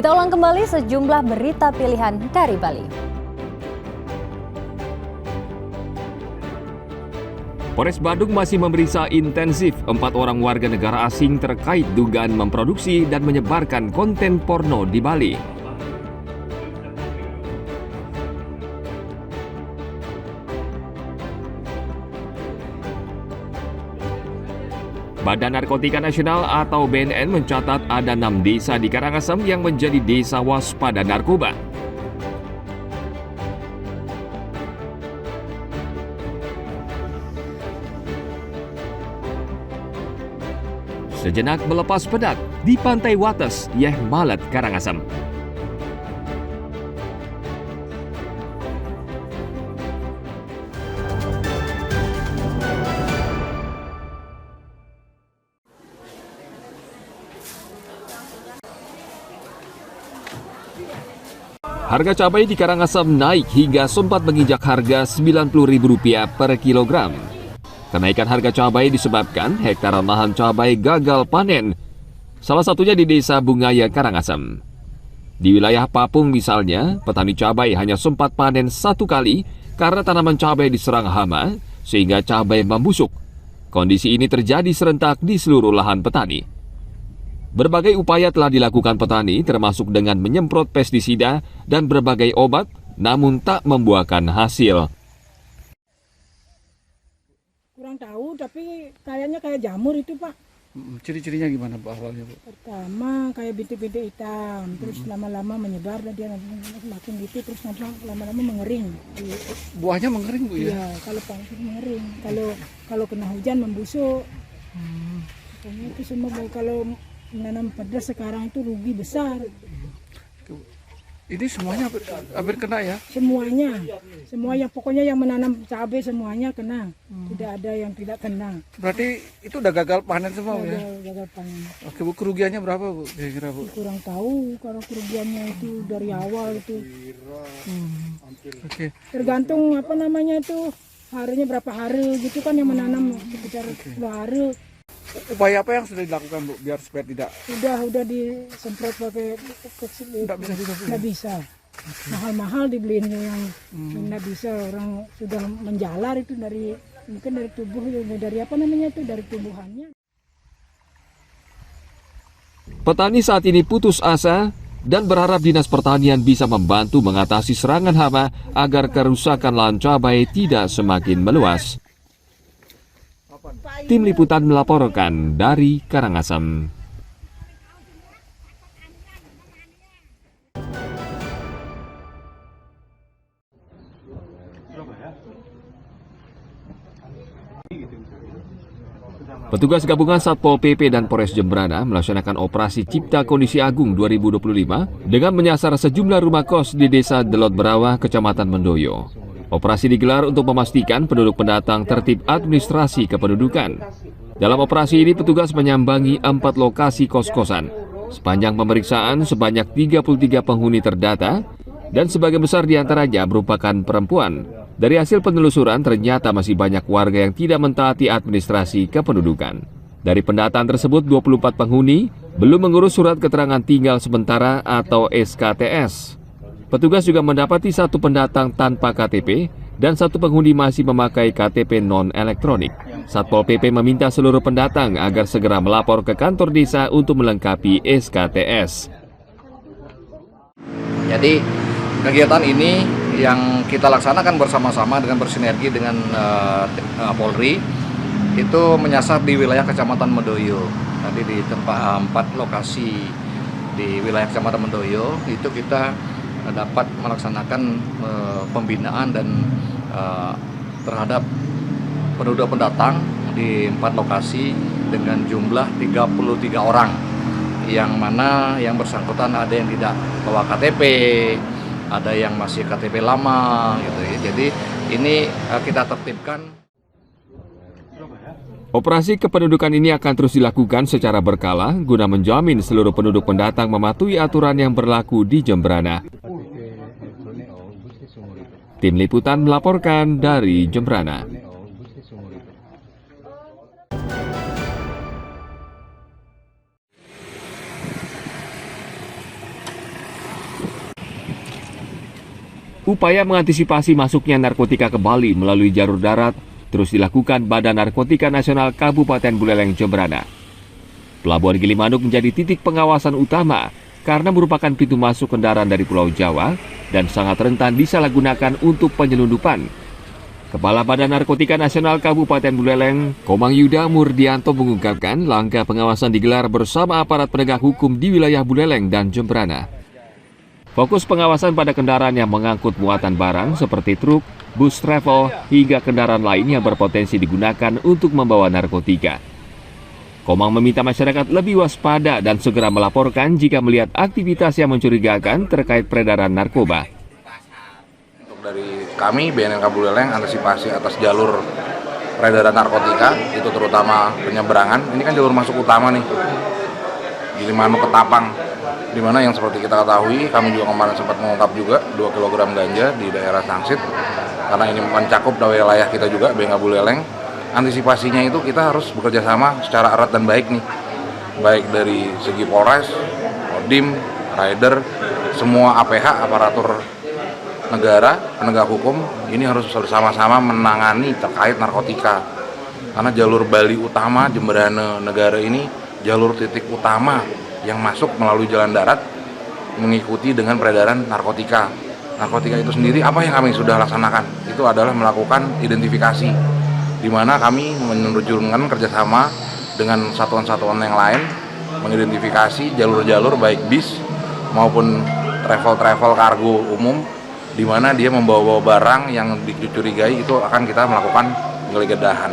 Kita ulang kembali sejumlah berita pilihan dari Bali. Polres Badung masih memeriksa intensif 4 orang warga negara asing terkait dugaan memproduksi dan menyebarkan konten porno di Bali. Badan Narkotika Nasional atau BNN mencatat ada 6 desa di Karangasem yang menjadi desa waspada narkoba. Sejenak melepas penat di Pantai Wates, Yeh Malet, Karangasem. Harga cabai di Karangasem naik hingga sempat menginjak harga Rp90.000 per kilogram. Kenaikan harga cabai disebabkan hektaran lahan cabai gagal panen, salah satunya di Desa Bungaya, Karangasem. Di wilayah Papung misalnya, petani cabai hanya sempat panen 1 kali karena tanaman cabai diserang hama sehingga cabai membusuk. Kondisi ini terjadi serentak di seluruh lahan petani. Berbagai upaya telah dilakukan petani termasuk dengan menyemprot pestisida dan berbagai obat, namun tak membuahkan hasil. Kurang tahu, tapi kayaknya kayak jamur itu, Pak. Ciri-cirinya gimana, Bu, awalnya, Bu? Pertama kayak bintik-bintik hitam, terus lama-lama menyebar dan dia makin gitu, terus lama-lama mengering. Buahnya mengering, Bu, ya? Iya, kalau panas mengering. Kalau kena hujan membusuk. Pokoknya itu semua baik. Kalau menanam pedas sekarang itu rugi besar. Ini semuanya hampir kena ya? Semuanya pokoknya yang menanam cabai semuanya kena. Tidak ada yang tidak kena. Berarti itu udah gagal panen semua, Bu, ya? Gagal panen. Oke, Bu, kerugiannya berapa, Bu, kira-kira, Bu? Kurang tahu kalau kerugiannya itu dari awal itu. Oke. Tergantung apa namanya itu, harinya berapa hari gitu kan yang menanam sekitar 2 hari. Upaya apa yang sudah dilakukan, Bu, biar supaya tidak? Udah disemprot pakai Nggak bisa juga, Bu? nggak bisa. Mahal-mahal dibeliinnya yang nggak bisa, orang sudah menjalar itu mungkin dari tubuh, dari apa namanya itu, dari tumbuhannya. Petani saat ini putus asa dan berharap Dinas Pertanian bisa membantu mengatasi serangan hama agar kerusakan lahan cabai tidak semakin meluas. Tim Liputan melaporkan dari Karangasem. Petugas gabungan Satpol PP dan Polres Jembrana melaksanakan operasi Cipta Kondisi Agung 2025 dengan menyasar sejumlah rumah kos di Desa Delot Berawah, Kecamatan Mendoyo. Operasi digelar untuk memastikan penduduk pendatang tertib administrasi kependudukan. Dalam operasi ini petugas menyambangi 4 lokasi kos-kosan. Sepanjang pemeriksaan sebanyak 33 penghuni terdata dan sebagian besar diantaranya merupakan perempuan. Dari hasil penelusuran ternyata masih banyak warga yang tidak mentaati administrasi kependudukan. Dari pendataan tersebut 24 penghuni belum mengurus surat keterangan tinggal sementara atau SKTS. Petugas juga mendapati 1 pendatang tanpa KTP dan 1 penghuni masih memakai KTP non-elektronik. Satpol PP meminta seluruh pendatang agar segera melapor ke kantor desa untuk melengkapi SKTS. Jadi kegiatan ini yang kita laksanakan bersama-sama dengan bersinergi dengan Polri itu menyasar di wilayah Kecamatan Mendoyo. Tadi di tempat 4 lokasi di wilayah Kecamatan Mendoyo itu kita dapat melaksanakan pembinaan dan terhadap penduduk pendatang di 4 lokasi dengan jumlah 33 orang, yang mana yang bersangkutan ada yang tidak bawa KTP, ada yang masih KTP lama gitu ya. Jadi ini kita tertibkan. Operasi kependudukan ini akan terus dilakukan secara berkala guna menjamin seluruh penduduk pendatang mematuhi aturan yang berlaku di Jembrana. Tim Liputan melaporkan dari Jembrana. Upaya mengantisipasi masuknya narkotika ke Bali melalui jalur darat terus dilakukan Badan Narkotika Nasional Kabupaten Buleleng, Jembrana. Pelabuhan Gilimanuk menjadi titik pengawasan utama karena merupakan pintu masuk kendaraan dari Pulau Jawa dan sangat rentan disalahgunakan untuk penyelundupan. Kepala Badan Narkotika Nasional Kabupaten Buleleng, Komang Yuda Murdianto mengungkapkan langkah pengawasan digelar bersama aparat penegak hukum di wilayah Buleleng dan Jembrana. Fokus pengawasan pada kendaraan yang mengangkut muatan barang seperti truk, bus travel, hingga kendaraan lain yang berpotensi digunakan untuk membawa narkotika. Komang meminta masyarakat lebih waspada dan segera melaporkan jika melihat aktivitas yang mencurigakan terkait peredaran narkoba. Untuk dari kami, BNNK Buleleng, antisipasi atas jalur peredaran narkotika, itu terutama penyeberangan. Ini kan jalur masuk utama nih, Gilimanuk ke Tapang, di mana yang seperti kita ketahui, kami juga kemarin sempat mengungkap juga 2 kg ganja di daerah Sangsit, karena ini mencakup wilayah kita juga, BNNK Buleleng. Antisipasinya itu kita harus bekerja sama secara erat dan baik nih, baik dari segi Polres, Kodim, Rider, semua APH, aparatur negara, penegak hukum, ini harus bersama-sama menangani terkait narkotika. Karena jalur Bali utama, Jembrana Negara ini jalur titik utama yang masuk melalui jalan darat mengikuti dengan peredaran narkotika. Narkotika itu sendiri apa yang kami sudah laksanakan? Itu adalah melakukan identifikasi, di mana kami menerjunkan kerjasama dengan satuan-satuan yang lain mengidentifikasi jalur-jalur baik bis maupun travel kargo umum, di mana dia membawa barang yang dicurigai itu akan kita melakukan penggeledahan.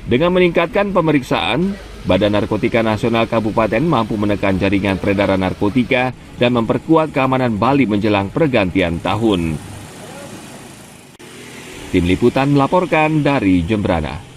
Dengan meningkatkan pemeriksaan, Badan Narkotika Nasional Kabupaten mampu menekan jaringan peredaran narkotika dan memperkuat keamanan Bali menjelang pergantian tahun. Tim Liputan melaporkan dari Jembrana.